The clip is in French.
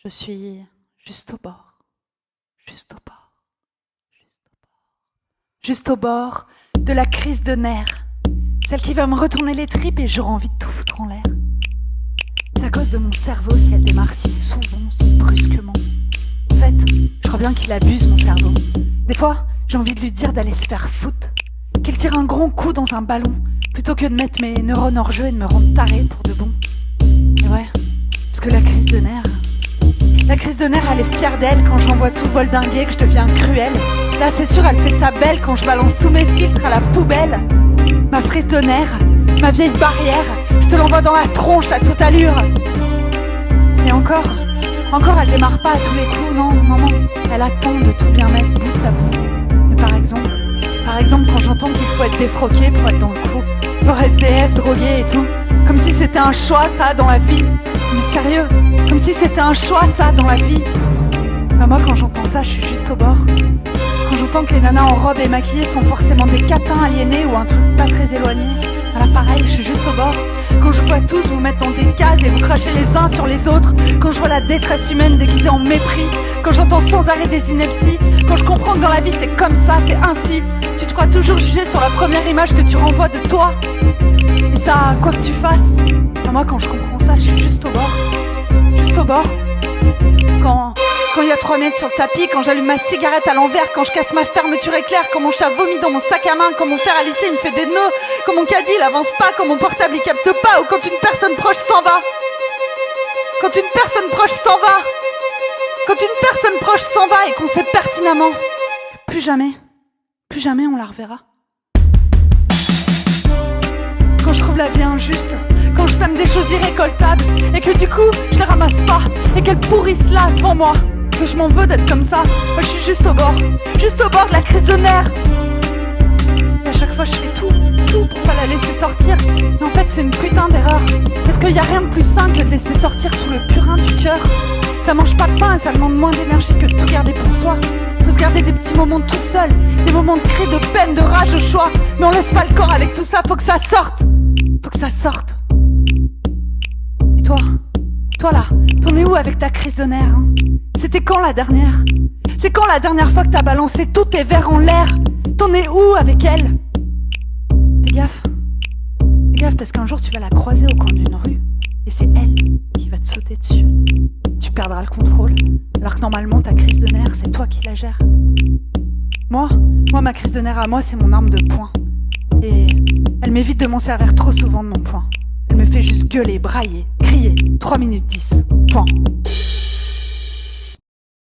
Je suis juste au bord, juste au bord, juste au bord, juste au bord de la crise de nerfs, celle qui va me retourner les tripes et j'aurai envie de tout foutre en l'air. C'est à cause de mon cerveau si elle démarre si souvent, si brusquement. En fait, je crois bien qu'il abuse mon cerveau. Des fois, j'ai envie de lui dire d'aller se faire foutre, qu'il tire un grand coup dans un ballon, plutôt que de mettre mes neurones hors jeu et de me rendre taré pour de bon. Et ouais, parce que la crise de nerfs, elle est fière d'elle quand j'envoie tout voldinguer, que je deviens cruelle. Là, c'est sûr, elle fait sa belle quand je balance tous mes filtres à la poubelle. Ma frise de nerfs, ma vieille barrière, je te l'envoie dans la tronche à toute allure. Et encore, elle démarre pas à tous les coups, non, elle attend de tout bien mettre bout à bout. Mais par exemple, quand j'entends qu'il faut être défroqué pour être dans le coup, pour SDF, drogué et tout, comme si c'était un choix ça dans la vie. Mais sérieux, comme si c'était un choix ça dans la vie. Bah moi quand j'entends ça, je suis juste au bord. Quand j'entends que les nanas en robe et maquillées sont forcément des catins aliénés ou un truc pas très éloigné, voilà pareil, je suis juste au bord. Quand je vois tous vous mettre dans des cases et vous cracher les uns sur les autres, quand je vois la détresse humaine déguisée en mépris, quand j'entends sans arrêt des inepties, quand je comprends que dans la vie c'est comme ça, c'est ainsi, tu te crois toujours jugé sur la première image que tu renvoies de toi. Et ça, quoi que tu fasses, bah moi quand je comprends ça, je suis juste au bord. Juste au bord. Quand il y a 3 mètres sur le tapis, quand j'allume ma cigarette à l'envers, quand je casse ma fermeture éclair, quand mon chat vomit dans mon sac à main, quand mon fer à lisser il me fait des nœuds, quand mon caddie il avance pas, quand mon portable il capte pas, ou quand une personne proche s'en va. Quand une personne proche s'en va. Quand une personne proche s'en va et qu'on sait pertinemment que plus jamais on la reverra. Quand je trouve la vie injuste, quand je sème des choses irrécoltables et que du coup je les ramasse pas et qu'elles pourrissent là devant moi, que je m'en veux d'être comme ça, moi je suis juste au bord de la crise de nerfs. Et à chaque fois je fais tout pour pas la laisser sortir, mais en fait c'est une putain d'erreur, parce qu'il y a rien de plus sain que de laisser sortir tout le purin du cœur. Ça mange pas de pain et ça demande moins d'énergie que de tout garder pour soi. Faut se garder des petits moments tout seul, des moments de cris, de peine, de rage au choix, mais on laisse pas le corps avec tout ça, faut que ça sorte. Faut que ça sorte. Et toi là, t'en es où avec ta crise de nerfs hein? C'était quand la dernière? C'est quand la dernière fois que t'as balancé tous tes verres en l'air? T'en es où avec elle? Fais gaffe parce qu'un jour tu vas la croiser au coin d'une rue et c'est elle qui va te sauter dessus. Tu perdras le contrôle, alors que normalement ta crise de nerfs c'est toi qui la gères. Moi ma crise de nerfs à moi c'est mon arme de poing. Et elle m'évite de m'en servir trop souvent de mon poing. Elle me fait juste gueuler, brailler, crier, 3 minutes 10, point.